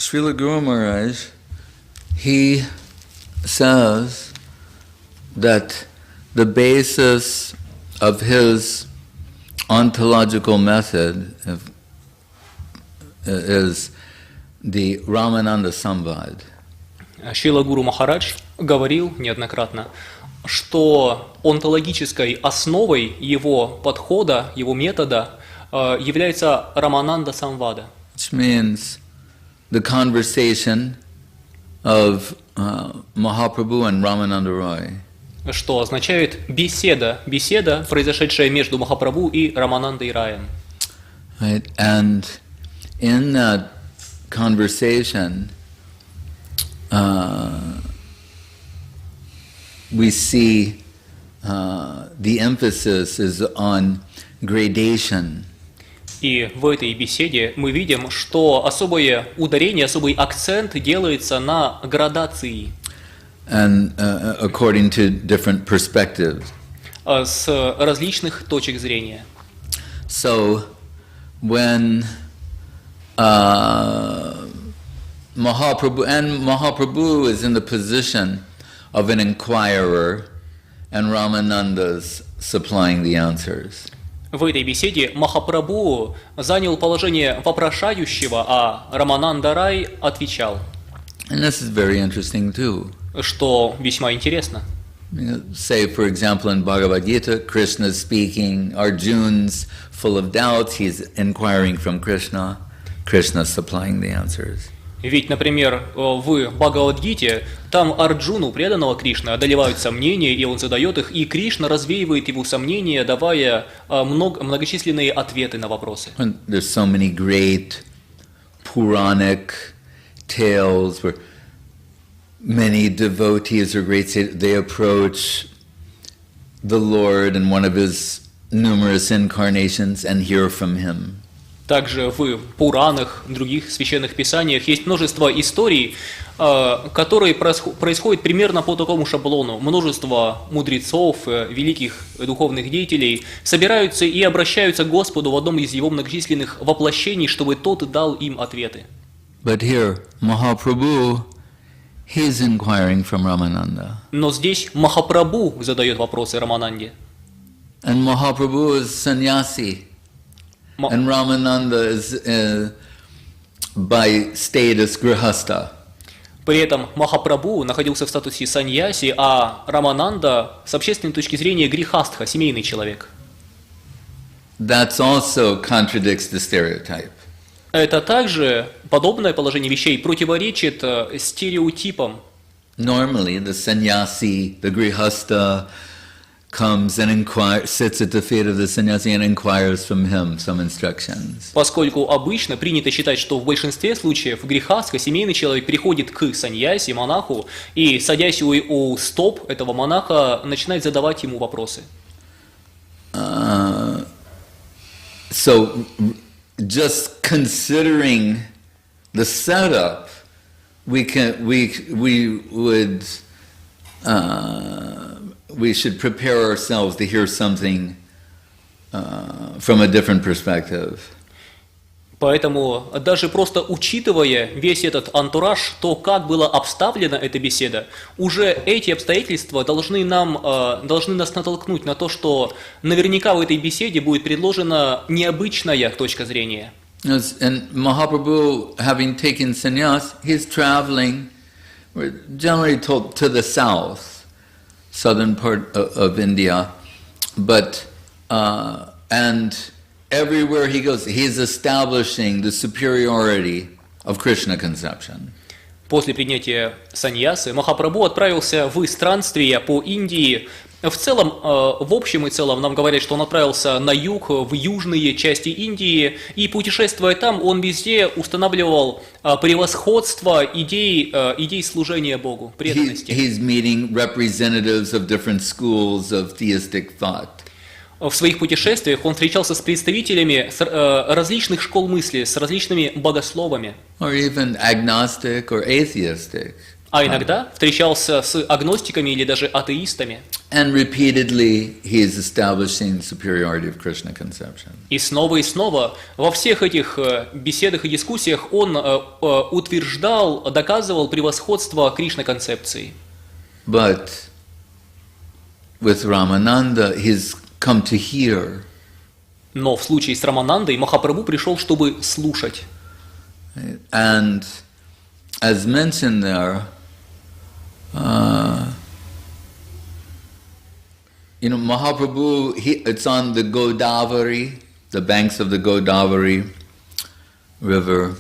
Srila Guru Maharaj, he says that the basis of his ontological method is the Ramananda samvada. Шрила Гуру Махарадж говорил неоднократно, что онтологической основой его подхода, его метода является Рамананда самвада. Which means the conversation of Mahaprabhu and Ramananda Roy. Что означает беседа, произошедшая между Махапрабху и Раманандой Раем. Right, and in that conversation, we see the emphasis is on gradation. И в этой беседе мы видим, что особое ударение, особый акцент делается на градации. And according to different perspectives. С различных точек зрения. So when Mahaprabhu is in the position of an inquirer, and Ramananda's supplying the answers. В этой беседе Махапрабху занял положение вопрошающего, а Рамананда Рай отвечал. And this is very interesting too. Что весьма интересно. Say, for example, in Bhagavad Gita, Krishna is speaking, Arjun's full of doubts, he's inquiring from Krishna, Krishna supplying the answers. Ведь, например, в Бхагавад-гите там Арджуну, преданного Кришны, одолевают сомнения, и он задает их, и Кришна развеивает его сомнения, давая многочисленные ответы на вопросы. There's so many great Puranic tales where many devotees or great sages, they approach the Lord in one of his numerous incarnations and hear from him. Также в Пуранах, других священных писаниях есть множество историй, которые происходят примерно по такому шаблону. Множество мудрецов, великих духовных деятелей собираются и обращаются к Господу в одном из его многочисленных воплощений, чтобы тот дал им ответы. But here, Mahaprabhu, he's inquiring from Ramananda. Но здесь Махапрабху задает вопросы Рамананде. And Mahaprabhu is sannyasi. And Ramananda is by status grihastha. При этом Махапрабху находился в статусе саньяси, а Рамананда с общественной точки зрения грихастха, семейный человек. That also contradicts the stereotype. Это также подобное положение вещей противоречит стереотипам. Normally, the sannyasi, the grihastha, comes and sits at the feet of the sannyasi and inquires from him some instructions. Поскольку обычно принято считать, что в большинстве случаев грихастха, семейный человек приходит к саньяси, монаху, и, садясь у стоп этого монаха, начинает задавать ему вопросы. So, just considering the setup, we should prepare ourselves to hear something from a different perspective. Поэтому даже просто учитывая весь этот антураж, то, как была обставлена эта беседа, уже эти обстоятельства должны нас натолкнуть на то, что наверняка в этой беседе будет предложена необычная точка зрения. And Mahaprabhu, having taken sannyas, he's traveling, generally told, to the southern part of India, but and everywhere he goes, he's establishing the superiority of Krishna conception. После принятия саньясы Махапрабху отправился в странствие по Индии. В целом, в общем и целом, нам говорят, что он отправился на юг, в южные части Индии, и путешествуя там, он везде устанавливал превосходство идей служения Богу, преданности. He's meeting representatives of different schools of theistic thought. В своих путешествиях он встречался с представителями различных школ мысли, с различными богословами. Or even agnostic or atheistic. А иногда встречался с агностиками или даже атеистами. And repeatedly he is establishing superiority of Krishna conception. И снова во всех этих беседах и дискуссиях он утверждал, доказывал превосходство Кришна-концепции. But with Ramananda, he's come to hear. Но в случае с Раманандой Махапрабху пришел, чтобы слушать. And as mentioned there, Mahaprabhu, it's on the Godavari, the banks of the Godavari river,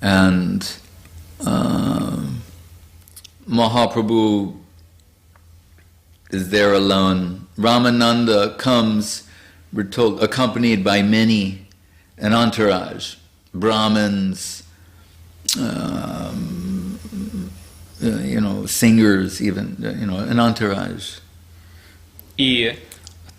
and Mahaprabhu is there alone. Ramananda comes, we're told, accompanied by many, an entourage, Brahmins, singers even, an entourage. И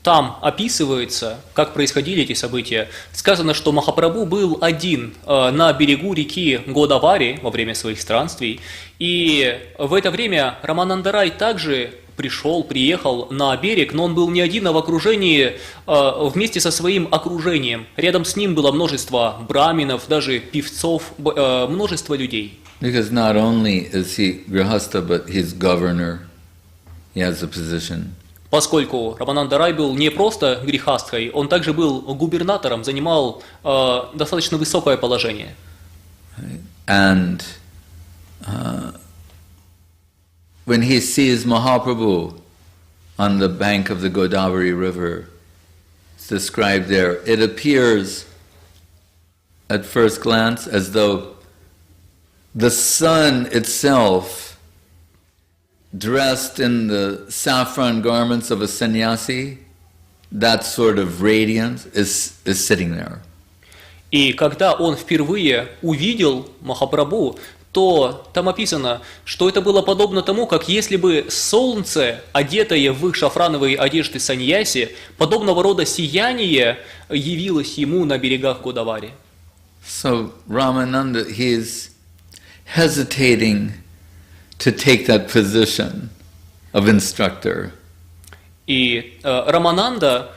там описывается, как происходили эти события. Сказано, что Махапрабху был один на берегу реки Годавари во время своих странствий. И в это время Раманандарай также приехал на берег, но он был не один, а в окружении, вместе со своим окружением. Рядом с ним было множество браминов, даже певцов, множество людей. Because not only is he grihastha, but he's governor. He has a position. Поскольку Раманандарай был не просто грихастхой, он также был губернатором, занимал достаточно высокое положение. And when he sees Mahaprabhu on the bank of the Godavari river, it's described there, it appears at first glance as though the sun itself, dressed in the saffron garments of a sannyasi, that sort of radiance is sitting there. И когда он впервые увидел Махапрабху, то там описано, что это было подобно тому, как если бы солнце, одетое в их шафрановые одежды саньяси, подобного рода сияние явилось ему на берегах Годавари. So Ramananda, he is hesitating to take that position of instructor. И Рамананда,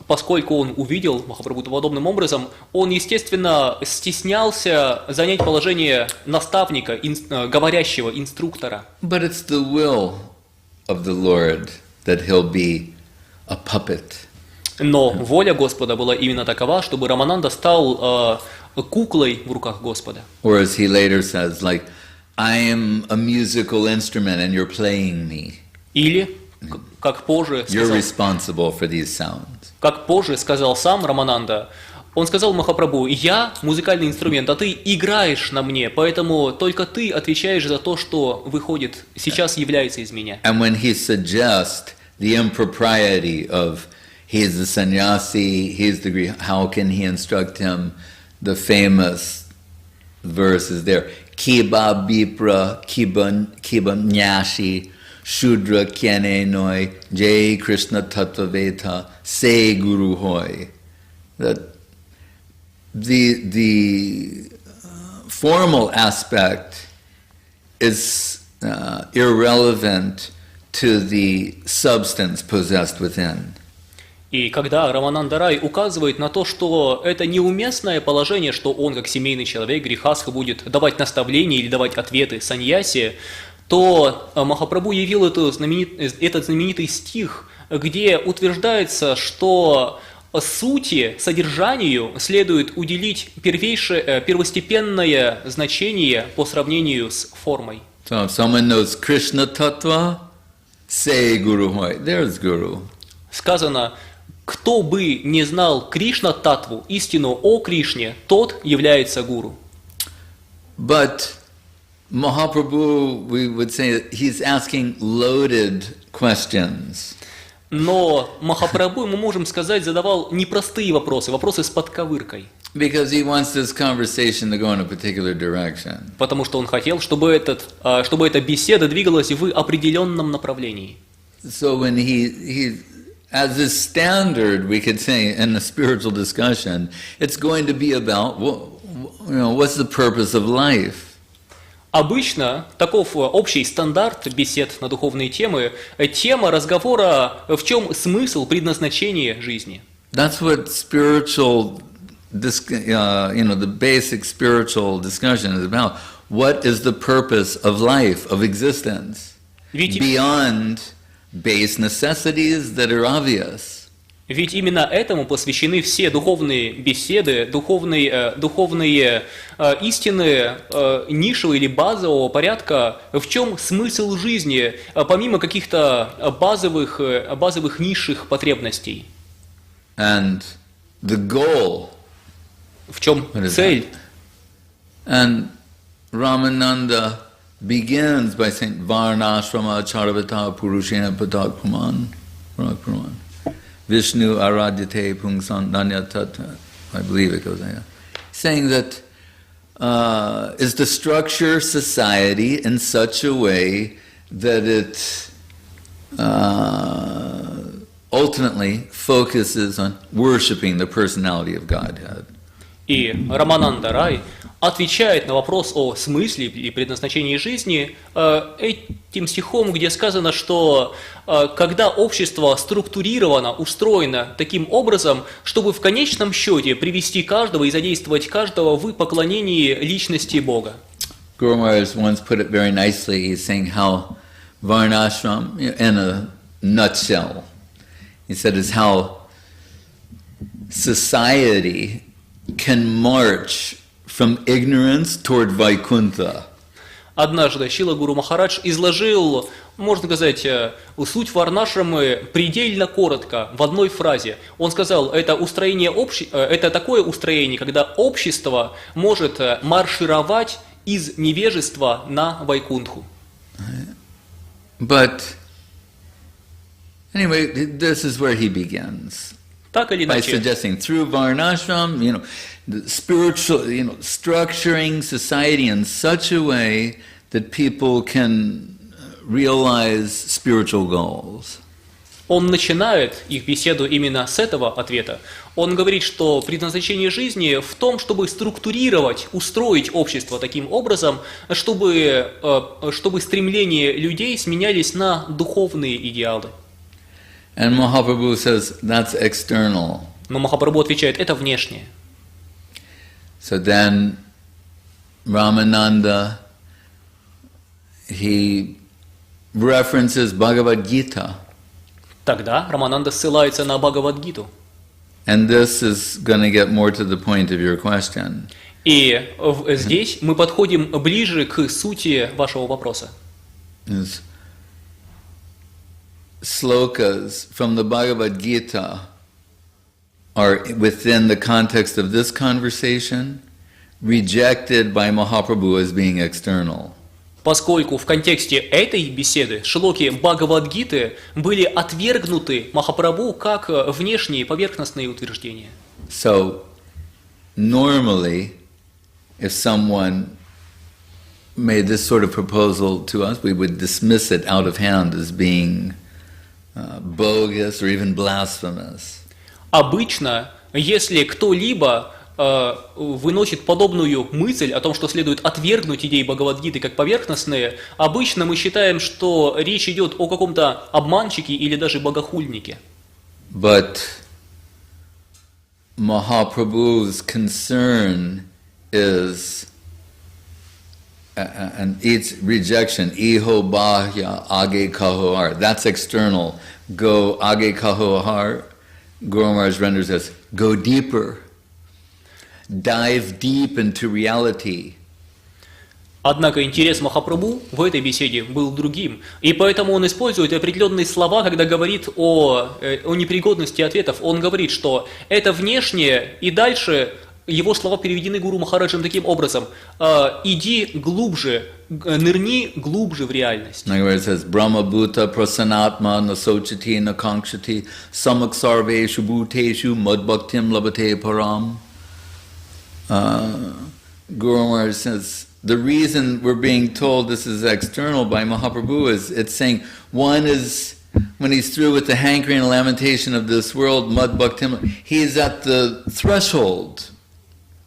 поскольку он увидел Махапрабху подобным образом, он, естественно, стеснялся занять положение наставника, говорящего, инструктора. But it's the will of the Lord that he'll be a puppet. Но воля Господа была именно такова, чтобы Рамананда стал куклой в руках Господа. Or as he later says, like, I am a musical instrument and you're playing me. Или, как позже You're responsible for these sounds. Как позже сказал сам Рамананда, он сказал Махапрабху: «Я музыкальный инструмент, а ты играешь на мне, поэтому только ты отвечаешь за то, что выходит, сейчас является из меня». And when he suggests the impropriety of he's the sannyasi, he's the how can he instruct him? The famous verse is there. Kiba bipra, kiba nyashi, shudra kyane noi, jai Krishna tattva veta, say guru hoy. That the formal aspect is irrelevant to the substance possessed within. И когда Раманандарай указывает на то, что это неуместное положение, что он, как семейный человек, грихастха, будет давать наставления или давать ответы саньяси, то Махапрабху явил этот знаменитый стих, где утверждается, что сути, содержанию следует уделить первостепенное значение по сравнению с формой. So if someone knows Krishna Tattva, say Guru Hoy. There's Guru. Сказано: кто бы не знал Кришна-татву, истину о Кришне, тот является гуру. But Mahaprabhu, we would say, he's asking loaded questions. Но Махапрабху, мы можем сказать, задавал непростые вопросы, вопросы с подковыркой. Because he wants this conversation to go in a particular direction. Потому что он хотел, чтобы эта беседа двигалась в определенном направлении. So when he as a standard, we could say in a spiritual discussion, it's going to be about what's the purpose of life. Обычно таков общий стандарт бесед на духовные темы, тема разговора «В чем смысл, предназначение жизни?». That's what spiritual, the basic spiritual discussion is about. What is the purpose of life, of existence, beyond base necessities that are obvious? Ведь именно этому посвящены все духовные беседы, духовные истины низшего или базового порядка, в чем смысл жизни, помимо каких-то базовых низших потребностей. And the goal. В чем цель? And Ramananda begins by saying, Varnashrama Charavata Purushena Patak Praman. Vishnu Aradhyate Pungsan Nanyatata, I believe it goes there. Saying that is to structure society in such a way that it ultimately focuses on worshiping the personality of Godhead. И Рамананда Рай отвечает на вопрос о смысле и предназначении жизни этим стихом, где сказано, что когда общество структурировано, устроено таким образом, чтобы в конечном счете привести каждого и задействовать каждого в поклонении личности Бога. Guru Maharaj once put it very nicely. He's saying how Varnashram, in a nutshell, he said is how society can march from ignorance toward Vaikuntha. Однажды Шрила Гуру Махарадж изложил, можно сказать, суть Варнашрамы предельно коротко, в одной фразе. Он сказал, это такое устроение, когда общество может маршировать из невежества на Вайкунтху. But anyway, this is where he begins. Так или By иначе. suggesting through Varnashram, the spiritual, structuring society in such a way that people can realize spiritual goals. Он начинает их беседу именно с этого ответа. Он говорит, что предназначение жизни в том, чтобы структурировать, устроить общество таким образом, чтобы стремления людей сменялись на духовные идеалы. And Mahaprabhu says that's external. Но Махапрабху отвечает, это внешнее. So then Ramananda, he references Bhagavad Gita. Тогда Рамананда ссылается на Бхагавад-гиту. And this is going to get more to the point of your question. И здесь мы подходим ближе к сути вашего вопроса. Is slokas from the Bhagavad Gita are within the context of this conversation rejected by Mahaprabhu as being external. Поскольку в контексте этой беседы шлоки Бхагавад-гиты были отвергнуты Махапрабху как внешние поверхностные утверждения. So normally, if someone made this sort of proposal to us, we would dismiss it out of hand as being bogus or even blasphemous. Обычно, если кто-либо выносит подобную мысль о том, что следует отвергнуть идеи Бхагавад-гиты как поверхностные, обычно мы считаем, что речь идет о каком-то обманщике или даже богохульнике. But Mahaprabhu's concern is, and its rejection, iho bahya age kahohar, that's external. Go age kahohar, Guru Maharaj renders as, go deeper. Dive deep into reality. Однако интерес Махапрабху в этой беседе был другим, и поэтому он использует определенные слова, когда говорит о непригодности ответов. Он говорит, что это внешнее, и дальше его слова переведены Гуру Махараджем таким образом: иди глубже, нырни глубже в реальность. Where it says, Brahma Bhuta Prasanatma Nasochati Nakankshati Samak Sarveshu Bhuteshu Madbhaktim Labate Param. Guru Maharaj says, the reason we're being told this is external by Mahaprabhu is it's saying one is, when he's through with the hankering and lamentation of this world, Madbhaktim, he's at the threshold,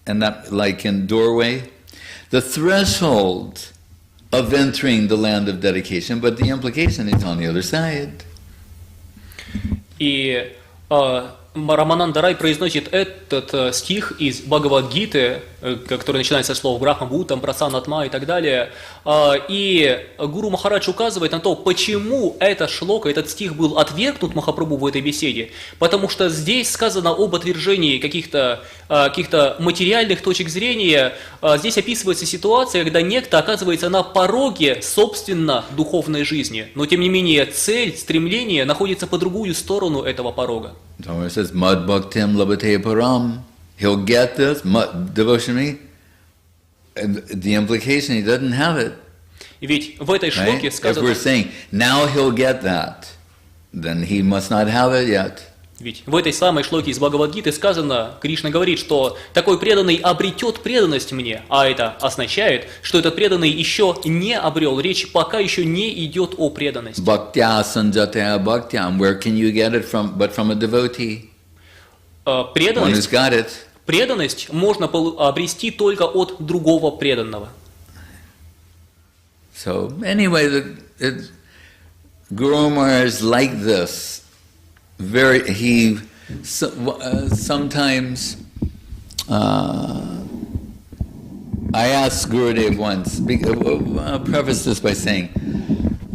and that like in doorway, the threshold of entering the land of dedication, but the implication is on the other side. И Рамананда Рай произносит этот стих из Бхагавад-гиты, который начинается со слов Брахма Бхутам, Прасанатма и так далее. И Гуру Махарадж указывает на то, почему эта шлока, этот стих был отвергнут Махапрабху в этой беседе. Потому что здесь сказано об отвержении каких-то материальных точек зрения. Здесь описывается ситуация, когда некто оказывается на пороге, собственно, духовной жизни. Но, тем не менее, цель, стремление находится по другую сторону этого порога. So it says, Mad Bhaktim Labate Param. He'll get this, devotion. And the implication, he doesn't have it. Ведь в этой шлоке Right? If сказано... we're saying, now he'll get that, then he must not have it yet. Ведь в этой самой шлоке из Бхагавад-гиты сказано, Кришна говорит, что такой преданный обретет преданность мне, а это означает, что этот преданный еще не обрел, речь пока еще не идет о преданности. Bhaktya sanjataya bhaktyam. Where can you get it from? But from a devotee. One who's got it. Преданность можно обрести только от другого преданного. So anyway, Guru Maharaj like this. Sometimes I asked Gurudev once. I'll preface this by saying,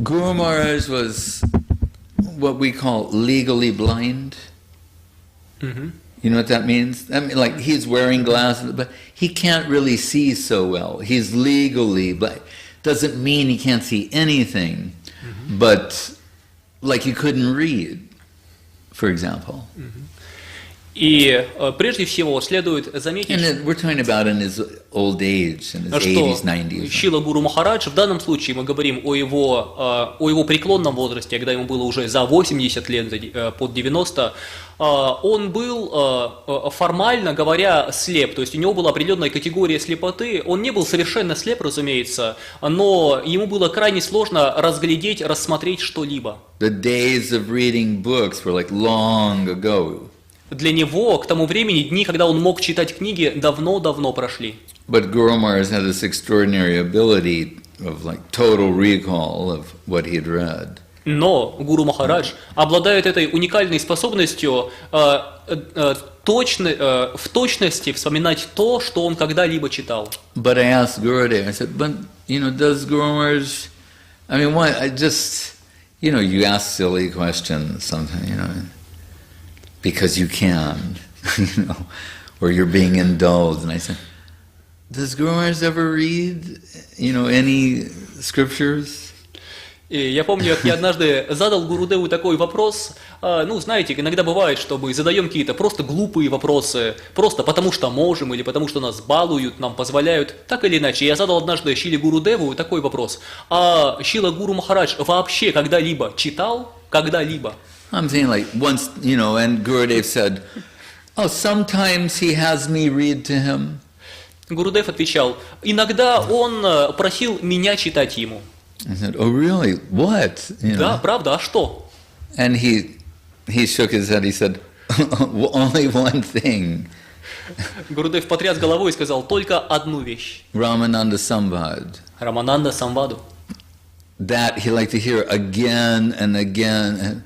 Guru Maharaj was what we call legally blind. Mm-hmm. You know what that means? I mean, like he's wearing glasses, but he can't really see so well. He's legally blind. Doesn't mean he can't see anything, but like he couldn't read, for example. И прежде всего следует заметить, And we're talking about in his old age, in his 80s, 90s. Шрила Гуру Махарадж, в данном случае мы говорим о его преклонном возрасте, когда ему было уже за 80 лет, под 90, он был, формально говоря, слеп, то есть у него была определенная категория слепоты, он не был совершенно слеп, разумеется, но ему было крайне сложно разглядеть, рассмотреть что-либо. The days of reading books were like long ago. Для него к тому времени дни, когда он мог читать книги, давно-давно прошли. But Guru Maharaj had this extraordinary ability of like total recall of what he had read. Но Гуру Махарадж обладает этой уникальной способностью в точности вспоминать то, что он когда-либо читал. But I asked Gurudev, I said, but does Guru Maharaj, I mean, why? I just, you ask silly questions sometimes, because you can, or you're being indulged. And I said, does Guru Maharaj ever read, any scriptures? И я помню, я однажды задал Гурудеву такой вопрос. Знаете, иногда бывает, что мы задаем какие-то просто глупые вопросы, просто потому что можем, или потому что нас балуют, нам позволяют, так или иначе. Я задал однажды Шиле Гурудеву такой вопрос. А Шила Гуру Махарадж вообще когда-либо читал? Когда-либо? I'm saying like once, and Gurudev said, oh, sometimes he has me read to him. Гурудев отвечал, иногда он просил меня читать ему. I said, oh, really? What? Да, правда, а что? And he shook his head. He said, only one thing. Гурудев потряс головой и сказал только одну вещь. Ramananda samvada. Рамананда самваду. That he liked to hear again and again.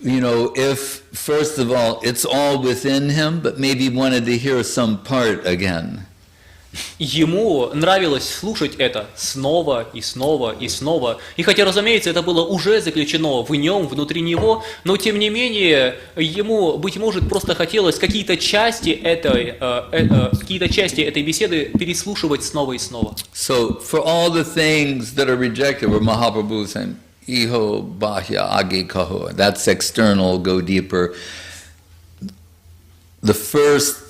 If, first of all, it's all within him, but maybe wanted to hear some part again. Ему нравилось слушать это снова и снова и снова. И хотя, разумеется, это было уже заключено в нем, внутри него, но тем не менее ему, быть может, просто хотелось какие-то части этой беседы переслушивать снова и снова. So, for all the things that are rejected, where Mahaprabhu saying, Iho bahya age kaho, that's external, go deeper. The first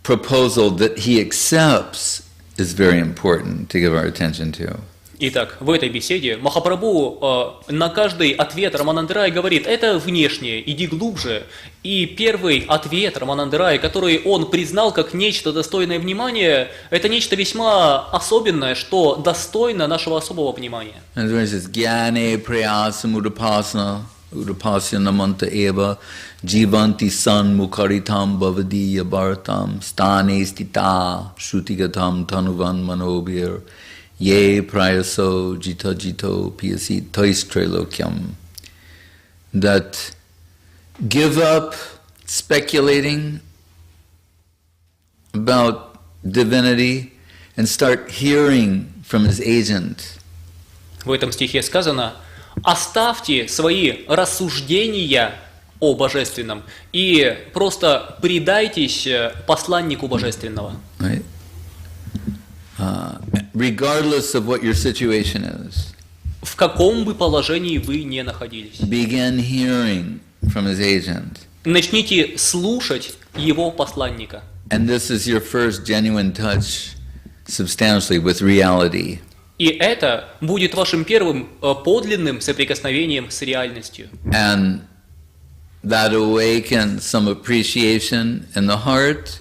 proposal that he accepts is very important to give our attention to. Итак, в этой беседе Махапрабху на каждый ответ Рамананды Рая говорит, это внешнее, иди глубже. И первый ответ Рамананды Рая, который он признал как нечто достойное внимания, это нечто весьма особенное, что достойно нашего особого внимания. Udapasya namanta eva jivanti san mukharitam bhavadiya bharatam stane stita shrutigatam tanuvan manobhir ye prayaso jita jito piyasi toistrelokyam. That give up speculating about divinity and start hearing from his agent. В этом стихе сказано: оставьте свои рассуждения о божественном и просто предайтесь посланнику божественного. Right? Regardless of what your situation is. В каком бы положении вы ни находились. Begin hearing from his agent. Начните слушать его посланника. And this is your first genuine touch substantially with reality. И это будет вашим первым подлинным соприкосновением с реальностью. And that awakens some appreciation in the heart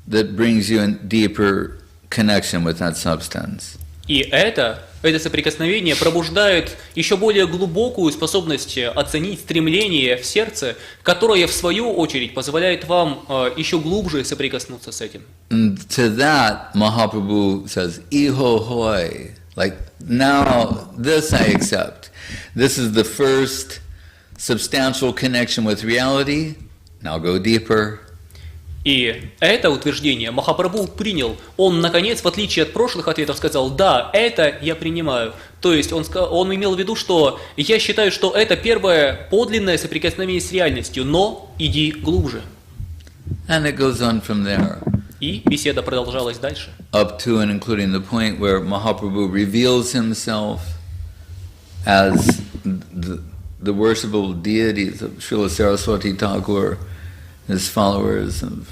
that brings you in deeper connection with that substance. И это соприкосновение пробуждает еще более глубокую способность оценить стремление в сердце, которое в свою очередь позволяет вам еще глубже соприкоснуться с этим. And to that, Mahaprabhu says, "Iho hoy," like now this I accept. This is the first substantial connection with reality. Now go deeper. И это утверждение Махапрабху принял. Он, наконец, в отличие от прошлых ответов, сказал: да, это я принимаю. То есть он имел в виду, что я считаю, что это первое подлинное соприкосновение с реальностью, но иди глубже. And it goes on from there. И беседа продолжалась дальше. Up to and including the point where Mahaprabhu reveals himself as the worshipable deities of Srila Saraswati Thakur, his followers of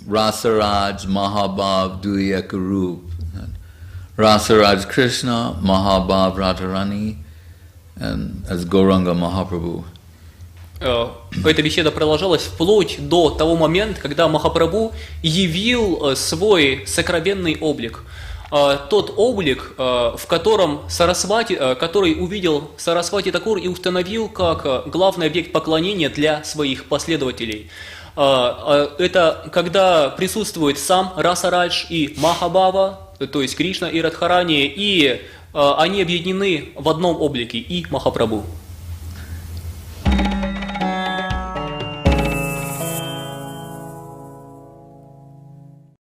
Rasaraj, Mahabhav, Duyakarup, Rasaraj Krishna, Mahabhav Radharani, and as Gauranga Mahaprabhu. Эта беседа продолжалась вплоть до того момента, когда Махапрабху явил свой сокровенный облик. Тот облик, в котором который увидел Сарасвати Такур и установил как главный объект поклонения для своих последователей. Это когда присутствует сам Расарадж и Махабхава, то есть Кришна и Радхарани, и они объединены в одном облике, и Махапрабху.